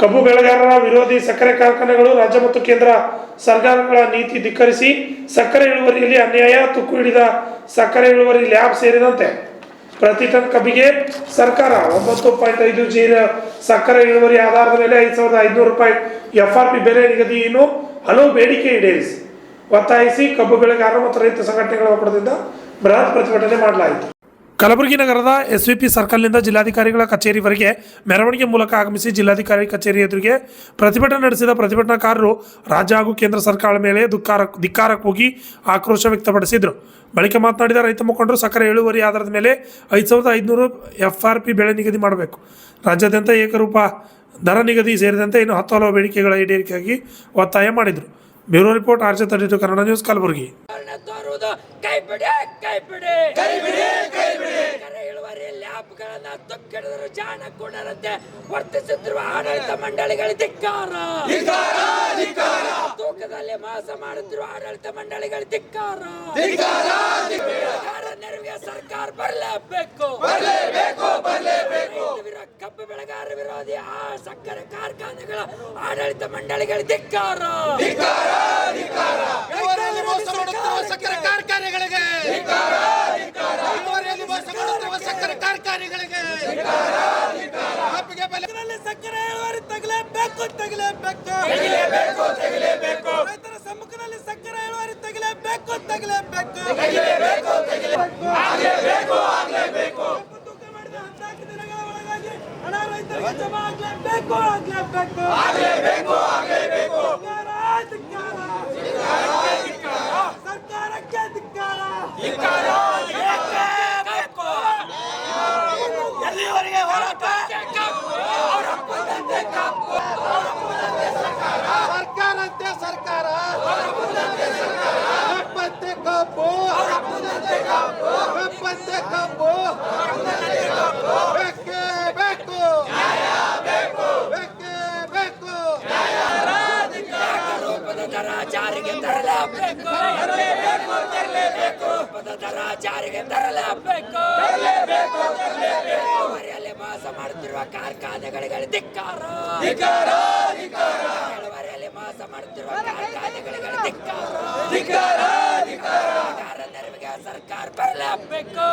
ಕಬ್ಬು ಬೆಳೆಗಾರರ ವಿರೋಧಿ ಸಕ್ಕರೆ ಕಾರ್ಖಾನೆಗಳು ರಾಜ್ಯ ಮತ್ತು ಕೇಂದ್ರ ಸರ್ಕಾರಗಳ ನೀತಿ ಧಿಕ್ಕರಿಸಿ ಸಕ್ಕರೆ ಇಳುವರಿಯಲ್ಲಿ ಅನ್ಯಾಯ, ತುಕ್ಕು ಹಿಡಿದ ಸಕ್ಕರೆ ಇಳುವರಿ ಲ್ಯಾಬ್ ಸೇರಿದಂತೆ ಪ್ರತಿ ಟನ್ ಕಬ್ಬಿಗೆ ಸರ್ಕಾರ 9.5 ಜೀರ ಸಕ್ಕರೆ ಇಳುವರಿ ಆಧಾರದ ಮೇಲೆ 5,500 ರೂಪಾಯಿ FRP ಬೆಲೆ ನಿಗದಿಯನ್ನು ಹಲವು ಬೇಡಿಕೆ ಈಡೇರಿಸಿ ಒತ್ತಾಯಿಸಿ ಕಬ್ಬು ಬೆಳೆಗಾರರು ಮತ್ತು ರೈತ ಸಂಘಟನೆಗಳ ಒಕ್ಕೂಟದಿಂದ ಬೃಹತ್ ಪ್ರತಿಭಟನೆ ಮಾಡಲಾಯಿತು. ಕಲಬುರಗಿ ನಗರದ SVP ಸರ್ಕಲ್ನಿಂದ ಜಿಲ್ಲಾಧಿಕಾರಿಗಳ ಕಚೇರಿವರೆಗೆ ಮೆರವಣಿಗೆ ಮೂಲಕ ಆಗಮಿಸಿ ಜಿಲ್ಲಾಧಿಕಾರಿ ಕಚೇರಿ ಎದುರಿಗೆ ಪ್ರತಿಭಟನೆ ನಡೆಸಿದ ಪ್ರತಿಭಟನಾಕಾರರು ರಾಜ್ಯ ಹಾಗೂ ಕೇಂದ್ರ ಸರ್ಕಾರದ ಮೇಲೆ ಧಿಕ್ಕಾರ ಕೂಗಿ ಆಕ್ರೋಶ ವ್ಯಕ್ತಪಡಿಸಿದರು. ಬಳಿಕ ಮಾತನಾಡಿದ ರೈತ ಮುಖಂಡರು ಸಕ್ಕರೆ ಇಳುವರಿ ಆಧಾರದ ಮೇಲೆ 5,500 FRP ಬೆಲೆ ನಿಗದಿ ಮಾಡಬೇಕು, ರಾಜ್ಯಾದ್ಯಂತ ಏಕರೂಪ ದರ ನಿಗದಿ ಸೇರಿದಂತೆ ಇನ್ನು 10 ಹಲವು ಬೇಡಿಕೆಗಳ ಈಡೇರಿಕೆಯಾಗಿ ಒತ್ತಾಯ ಮಾಡಿದರು. Bureau report RJ32 Kannada news Kalaburagi. ವರ್ತಿಸುತ್ತಿರುವ ಆಡಳಿತ ಮಂಡಳಿಗಳಿಗೆ ಧಿಕ್ಕಾರ, ತೂಕದಲ್ಲಿ ಮೋಸ ಮಾಡುತ್ತಿರುವ ಆಡಳಿತ ಮಂಡಳಿಗಳಿಗೆ ಧಿಕ್ಕಾರ. ನೆರವಿಗೆ ಸರ್ಕಾರ ಬರಲೇಬೇಕು. ಕಬ್ಬು ಬೆಳೆಗಾರ ವಿರೋಧಿ ಸಕ್ಕರೆ ಕಾರ್ಖಾನೆಗಳ ಆಡಳಿತ ಮಂಡಳಿಗಳಿಗೆ ಧಿಕ್ಕಾರ. ಸಕ್ಕರೆ ಕಾರ್ಖಾನೆಗಳಿಗೆ ಸಕ್ಕರೆ ಕಾರ್ಖಾನೆಗಳಿಗೆ ಸಕ್ಕರೆ ಇಳುವರಿ ತಗಲೇಬೇಕು. ರೈತರ ಸಮ್ಮುಖದಲ್ಲಿ ಸಕ್ಕರೆ ಇಳುವರಿ ತಗಲೇಬೇಕು. ತೂಕ ಮಾಡಿದ 14 ದಿನಗಳ ಒಳಗಾಗಿ ಹಣ ರೈತರಿಗೆ ಜಮಾ ಆಗಲೇಬೇಕು. ಸರ್ಕಾರಕ್ಕೆ ಧಿಕ್ಕಾರ. ಎಲ್ಲಿವರೆಗೆ ಹೋರಾಟ? ಸರ್ಕಾರ ಕಬ್ಬು ಬೇಕೇ ಬೇಕು. ದರ ಜಾರಿಗೆ ತರಲೇಬೇಕು. ಇಳುವರಿಯಲ್ಲಿ ಮೋಸ ಮಾಡುತ್ತಿರುವ ಕಾರ್ಖಾನೆಗಳಿಗೆ ಧಿಕ್ಕಾರ. ಇಳುವರಿಯಲ್ಲಿ ಮೋಸ ಮಾಡುತ್ತಿರುವ ಕಾರ್ಖಾನೆಗಳಿಗೆ ಧಿಕ್ಕಾರ. ನೆರವಿಗೆ ಸರ್ಕಾರ ಬರಲೇಬೇಕು.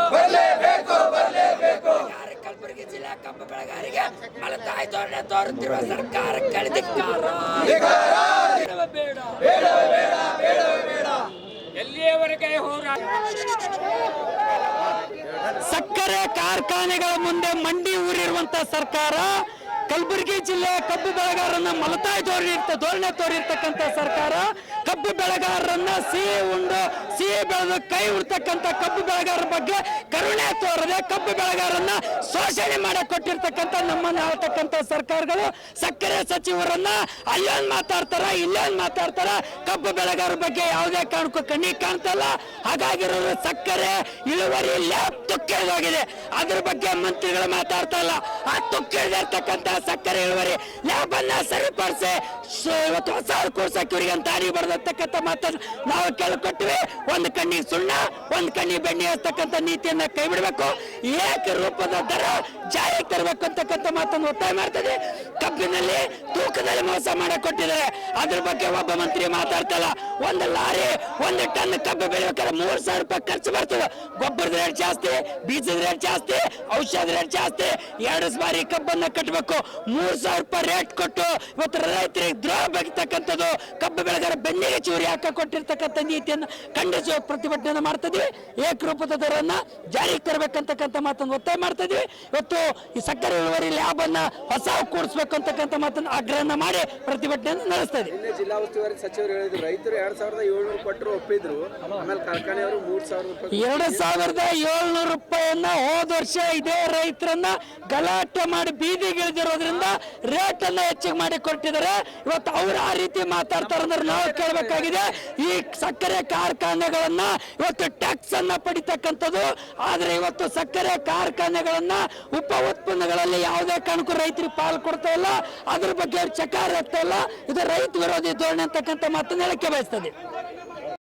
ಕಲಬುರಗಿ ಜಿಲ್ಲಾ ಕಬ್ಬು ಬೆಳೆಗಾರರಿಗೆ ಮಲತಾಯಿ ಧೋರಣೆ ತೋರುತ್ತಿರುವ ಸರ್ಕಾರಕ್ಕೆ ಧಿಕ್ಕಾರ. ಬೇಡ. ಎಲ್ಲಿಯವರೆಗೆ ಹೋರಾಟ? ಸಕ್ಕರೆ ಕಾರ್ಖಾನೆಗಳ ಮುಂದೆ ಮಂಡಿ ಊರಿರುವಂತ ಸರ್ಕಾರ, ಕಲಬುರಗಿ ಜಿಲ್ಲೆಯ ಕಬ್ಬು ಬೆಳೆಗಾರರನ್ನ ಮಲತಾಯಿ ಧೋರಣೆ ತೋರಿರ್ತಕ್ಕಂಥ ಸರ್ಕಾರ, ಕಬ್ಬು ಬೆಳೆಗಾರರನ್ನ ಸಿಹಿ ಬೆಳೆದು ಕೈ ಉಡ್ತಕ್ಕಂಥ ಕಬ್ಬು ಬೆಳೆಗಾರರ ಬಗ್ಗೆ ಕರುಣೆ ತೋರದೆ ಕಬ್ಬು ಬೆಳೆಗಾರರನ್ನ ಶೋಷಣೆ ಮಾಡಿ ಕೊಟ್ಟಿರ್ತಕ್ಕಂಥ ನಮ್ಮನ್ನ ಆಳ್ತಕ್ಕಂಥ ಸರ್ಕಾರಗಳು ಸಕ್ಕರೆ ಸಚಿವರನ್ನ ಅಲ್ಲೊಂದು ಮಾತಾಡ್ತಾರ, ಇಲ್ಲೊಂದು ಮಾತಾಡ್ತಾರ. ಕಬ್ಬು ಬೆಳೆಗಾರರ ಬಗ್ಗೆ ಯಾವುದೇ ಕಾರಣಕ್ಕೂ ಕಣ್ಣಿಗೆ ಕಾಣ್ತಲ್ಲ. ಹಾಗಾಗಿರೋದು ಸಕ್ಕರೆ ಇಳುವರಿ ಲ್ಯಾಬ್ ತುಕ್ಕಿಳಿದೋಗಿದೆ. ಅದ್ರ ಬಗ್ಗೆ ಮಂತ್ರಿಗಳು ಮಾತಾಡ್ತಾ ಇಲ್ಲ. ಆ ತುಕ್ಕಿಳಿದಿರ್ತಕ್ಕಂಥ ಸಕ್ಕರೆ ಇಳುವರಿ ಲ್ಯಾಬ್ ಅನ್ನ ಸರಿಪಡಿಸಿ ಇವತ್ತು ಹೊಸ ಕೂರ್ಸಕ್ಕೆ ಇವರಿಗೆ ಅಂತ ಬರೆದತಕ್ಕಂಥ ಮಾತನ್ನು ನಾವು ಕೇಳಿಕೊಟ್ಟಿವಿ. ಒಂದು ಕಣ್ಣಿಗೆ ಸುಣ್ಣ, ಒಂದು ಕಣ್ಣಿಗೆ ಬೆಣ್ಣೆ ಹಚ್ಚತಕ್ಕಂಥ ನೀತಿಯನ್ನ ಕೈ ಬಿಡಬೇಕು. ಏಕರೂಪದ ದರ ಜಾರಿಗೆ ತರಬೇಕು ಅಂತಕ್ಕಂಥ ಮಾತನ್ನು ಒತ್ತಾಯ ಮಾಡ್ತದೆ. ಕಬ್ಬಿನಲ್ಲಿ ತೂಕದಲ್ಲಿ ಮೋಸ ಮಾಡಕ್ ಕೊಟ್ಟಿದ್ದಾರೆ. ಅದ್ರ ಬಗ್ಗೆ ಒಬ್ಬ ಮಂತ್ರಿ ಮಾತಾಡ್ತಲ್ಲ. ಒಂದು ಲಾರಿ 1 ಟನ್ ಕಬ್ಬು ಬೆಳೆಬೇಕಾದ್ರೆ 3,000 ರೂಪಾಯಿ ಖರ್ಚು ಬರ್ತದೆ. ಗೊಬ್ಬರದ ರೇಟ್ ಜಾಸ್ತಿ, ಬೀಜದ ರೇಟ್ ಜಾಸ್ತಿ, ಔಷಧ ರೇಟ್ ಜಾಸ್ತಿ. 2 ಬಾರಿ ಕಬ್ಬನ್ನ ಕಟ್ಟಬೇಕು. 3,000 ರೂಪಾಯಿ ರೇಟ್ ಕೊಟ್ಟು ಇವತ್ತು ರೈತರಿಗೆ ದ್ರೋಹ ಬಗೆತಕ್ಕಂಥದ್ದು, ಕಬ್ಬು ಬೆಳೆಗಾರ ಬೆನ್ನಿಗೆ ಚೂರಿ ಹಾಕ ಕೊಟ್ಟಿರ್ತಕ್ಕಂಥ ನೀತಿಯನ್ನು ಖಂಡಿಸುವ ಪ್ರತಿಭಟನೆ ಮಾಡ್ತಿದ್ವಿ. ಏಕರೂಪದ ದರನ್ನ ಜಾರಿಗೆ ತರಬೇಕಂತಕ್ಕಂಥ ಮಾತನ್ನು ಒತ್ತಾಯ ಮಾಡ್ತಾ ಇದ್ವಿ. ಇವತ್ತು ಈ ಸಕ್ಕರೆ ಇಳುವರಿ ಲ್ಯಾಬ್ ಅನ್ನ ಹೊಸ ಕೂಡಿಸ್ಬೇಕು ಅಂತಕ್ಕಂಥ ಮಾತನ್ನು ಆಗ್ರಹನ ಮಾಡಿ ಪ್ರತಿಭಟನೆ ನಡೆಸ್ತಾ ಇದ್ವಿ. ಜಿಲ್ಲಾ ಉಸ್ತುವಾರಿ ಸಚಿವರು ಹೇಳಿದ್ರು ರೈತರು 2,700 ಕೊಟ್ಟರು ಒಪ್ಪಿದ್ರು. ಆಮೇಲೆ ಕಾರ್ಖಾನೆಯವರು 3,000 ರೂಪಾಯಿ 2,700 ರೂಪಾಯಿಯನ್ನ ಹೋದ ವರ್ಷ ಇದೇ ರೈತರನ್ನ ಗಲಾಟೆ ಮಾಡಿ ಬೀದಿಗಿಳಿದಿರೋದ್ರಿಂದ ರೇಟ್ ಅನ್ನ ಹೆಚ್ಚಿಗೆ ಮಾಡಿ ಕೊಟ್ಟಿದ್ದಾರೆ. ಇವತ್ತು ಅವ್ರು ಆ ರೀತಿ ಮಾತಾಡ್ತಾರೆ ಅಂದ್ರೆ ನಾವು ಕೇಳಬೇಕಾಗಿದೆ. ಈ ಸಕ್ಕರೆ ಕಾರ್ಖಾನೆಗಳನ್ನ ಇವತ್ತು ಟ್ಯಾಕ್ಸ್ ಅನ್ನ ಪಡಿತಕ್ಕಂಥದ್ದು. ಆದ್ರೆ ಇವತ್ತು ಸಕ್ಕರೆ ಕಾರ್ಖಾನೆಗಳನ್ನ ಉಪ ಉತ್ಪನ್ನಗಳಲ್ಲಿ ಯಾವುದೇ ಕಾರಣಕ್ಕೂ ರೈತರಿಗೆ ಪಾಲು ಕೊಡ್ತಾ ಇಲ್ಲ. ಅದ್ರ ಬಗ್ಗೆ ಚಕಾರ ಆಗ್ತಾ ಇಲ್ಲ. ಇದು ರೈತ ವಿರೋಧಿ ಧೋರಣೆ ಅಂತಕ್ಕಂಥ ಮಾತನ್ನ ಹೇಳಕ್ಕೆ ಬಯಸ್ತದೆ.